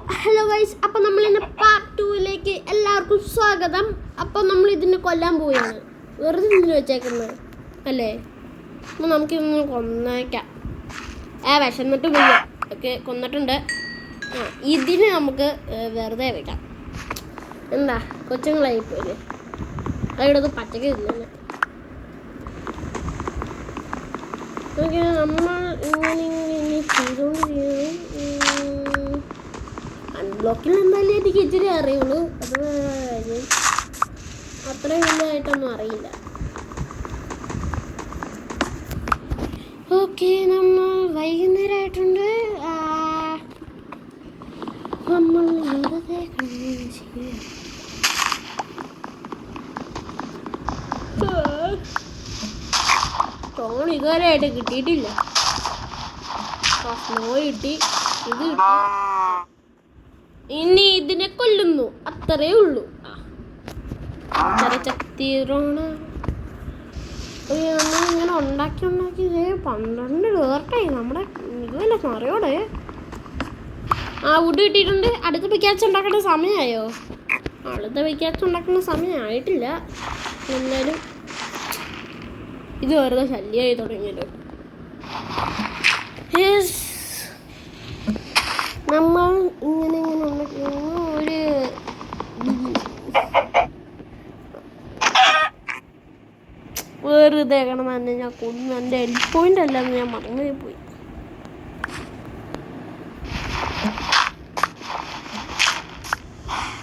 Hello guys, അപ്പോൾ നമ്മൾ ഇന്ന് പാർട്ട് 2ലേക്ക് എല്ലാവർക്കും സ്വാഗതം. അപ്പോൾ നമ്മൾ ഇതിനെ കൊല്ലാൻ പോവുകയാണ്. വെറുതെ നിന്ന് വെച്ചേക്കുന്നത് അല്ലേ? അപ്പോൾ നമുക്കിന്ന് കൊന്നേക്കാം. വിശന്നിട്ട് പോയി. ഓക്കെ, കൊന്നിട്ടുണ്ട്. ഇതിന് നമുക്ക് വെറുതെ വെക്കാം. എന്താ കൊച്ചുങ്ങളായി പോയില്ലേ? അവിടെ പച്ചക്ക് ഇല്ലല്ലോ. ഓക്കെ, നമ്മൾ ഇങ്ങനെ ചെയ്തുകൊണ്ടിരിക്കുന്നു. അൺബ്ലോക്കിൽ എന്തായാലും എനിക്ക് ഇച്ചിരി അറിയുള്ളൂ. അത് കാര്യം അത്രയും വലുതായിട്ടൊന്നും അറിയില്ല. ഓക്കെ, നമ്മൾ വൈകുന്നേരമായിട്ടുണ്ട്. നമ്മൾ വെറുതെ ഫോൺ ഇതുവരെയായിട്ട് കിട്ടിയിട്ടില്ല. സ്നോ കിട്ടി, ഇത് കിട്ടി. ഇനി ഇതിനെ കൊല്ലുന്നു, അത്രേ ഉള്ളൂ. നമ്മളിങ്ങനെ ഉണ്ടാക്കി 12 കേർട്ടായി നമ്മുടെ ഇതുവല്ല മറിയോടെ. വുഡ് കിട്ടിയിട്ടുണ്ട്. അടുത്ത പിക്കാച്ച് ഉണ്ടാക്കേണ്ട സമയമായോ? അടുത്ത പിക്കാച്ച് ഉണ്ടാക്കുന്ന സമയമായിട്ടില്ല. എന്നാലും ഇത് വെറുതെ ശല്യമായി തുടങ്ങിയല്ലോ. നമ്മൾ ഇങ്ങനെ ഉണ്ടാക്കി ഒരു വെറുതെ കിടന്ന് തന്നെ ഞാൻ കൊന്നു. എൻ്റെ എൻഡ് പോയിന്റ് അല്ലെന്ന് ഞാൻ മറന്നു പോയി.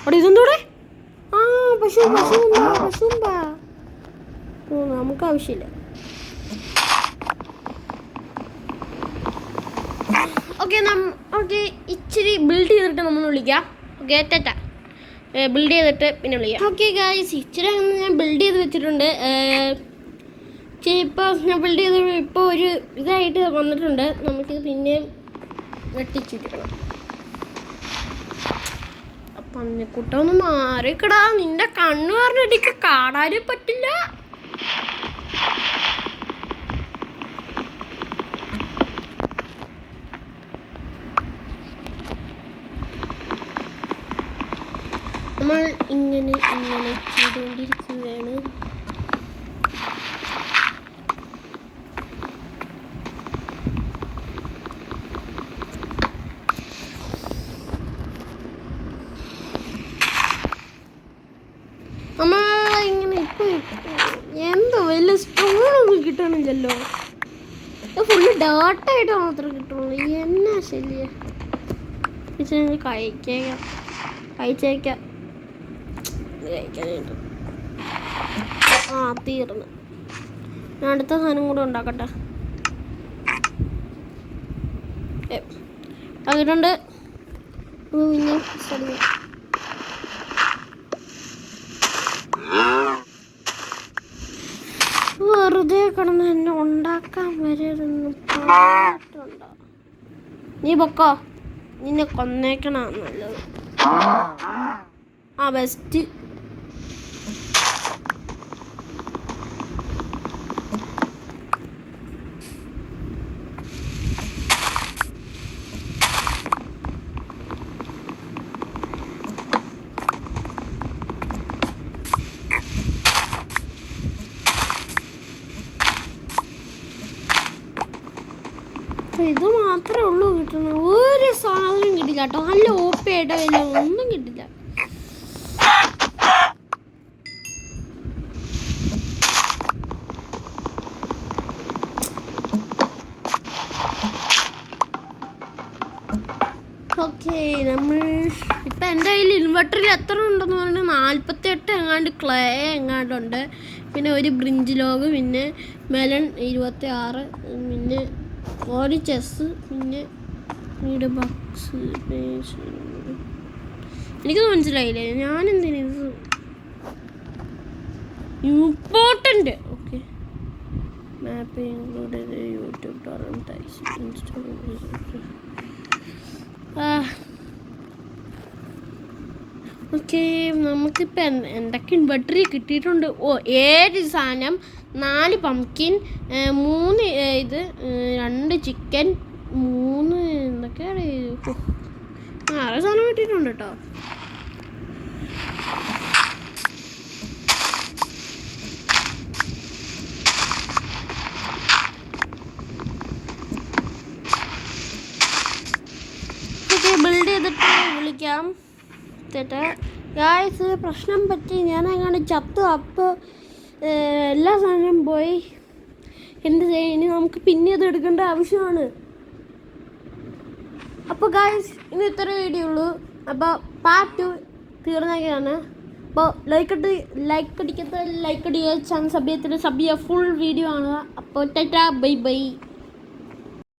അവിടെ ഇതെന്തൂടെ? പശുമ്പാ. നമുക്ക് ആവശ്യമില്ല. ഓക്കെ, ഇച്ചിരി ബിൽഡ് ചെയ്തിട്ട് നമ്മൾ വിളിക്കാം. ഓക്കെ, തെറ്റാ ബിൽഡ് ചെയ്തിട്ട് പിന്നെ വിളിക്കാം. ഓക്കെ ഗായ്സ്, ഇച്ചിരി ഞാൻ ബിൽഡ് ചെയ്ത് വെച്ചിട്ടുണ്ട്. ഇപ്പോൾ ഞാൻ ബിൽഡ് ചെയ്ത് ഇപ്പോൾ ഒരു ഇതായിട്ട് വന്നിട്ടുണ്ട്. നമുക്കിത് പിന്നെയും വെട്ടിച്ചിരിക്കണം. അപ്പം കുട്ടൊന്ന് മാറിക്കിടാ. നിന്റെ കണ്ണ് പറഞ്ഞിട്ട് കാണാനും പറ്റില്ല. നമ്മൾ ഇങ്ങനെ ചെയ്തുകൊണ്ടിരിക്കുകയാണ്. നമ്മളിങ്ങനെ എന്തോ വലിയ സ്ട്രോങ്ങൊന്നും കിട്ടണില്ലല്ലോ. ഫുള്ള് ഡേർട്ടായിട്ട് മാത്രമേ കിട്ടുള്ളൂ. എന്നാ ശരിയാ കഴിച്ചേക്കാം. കഴിക്കാനായിട്ട് തീർന്നു. ഞാൻ അടുത്ത സാധനം കൂടെ ഉണ്ടാക്കട്ടെ. അതിട്ടുണ്ട്. പിന്നെ വെറുതെ കിടന്ന് എന്നെ ഉണ്ടാക്കാൻ വരരുന്നു. നീ പൊക്കോ, നിന്നെ കൊന്നേക്കണ നല്ലത്. ബെസ്റ്റ്. ഇത് മാത്രമേ ഉള്ളൂ കിട്ടുന്നത്. ഒരു സാധനം കിട്ടില്ല കേട്ടോ. നല്ല ഓപ്പയായിട്ടോ വല്ല ഒന്നും കിട്ടില്ല. ഓക്കെ, നമ്മൾ ഇപ്പം എൻ്റെ കയ്യിൽ ഇൻവെർട്ടറിൽ എത്ര ഉണ്ടെന്ന് പറഞ്ഞാൽ 48 എങ്ങാണ്ട് ക്ലേ എങ്ങാണ്ടുണ്ട്. പിന്നെ ഒരു ബ്രിഞ്ച് ലോഗ്, പിന്നെ മെലൺ 26, പിന്നെ ഒരു ചെസ്, പിന്നെ വീട് ബോക്സ്. എനിക്കൊന്നും മനസ്സിലായില്ലേ. ഞാനെന്തിനാ ഇത് important. Okay, map include YouTube torrent install. Okay, നമുക്കിപ്പോൾ എന്തൊക്കെ ഇൻവെർട്ടറി കിട്ടിയിട്ടുണ്ട്. 7 സാധനം, 4 പംകിൻ, 3 ഇത്, 2 ചിക്കൻ, 3 എന്തൊക്കെയാണ് 6 സാധനം കിട്ടിയിട്ടുണ്ട് കേട്ടോ. ബിൽഡ് ചെയ്തിട്ട് വിളിക്കാം. ഗായ്സ് പ്രശ്നം പറ്റി ഞാനങ്ങനെ ചത്തു. അപ്പോൾ എല്ലാ സാധനവും പോയി. എന്ത് ചെയ്യാൻ, ഇനി നമുക്ക് പിന്നെ അത് എടുക്കേണ്ട ആവശ്യമാണ്. അപ്പോൾ ഗായ്സ് ഇനി ഇത്ര വീഡിയോ ഉള്ളൂ. അപ്പോൾ പാർട്ട് 2 തീർന്നൊക്കെയാണ്. അപ്പോൾ ലൈക്ക് അടിക്കാത്ത ലൈക്ക് അടിക്കുക, ചാനൽ സബ്സ്ക്രൈബ് ഫുൾ വീഡിയോ ആണ്. അപ്പോൾ ടാറ്റാ ബൈ ബൈ.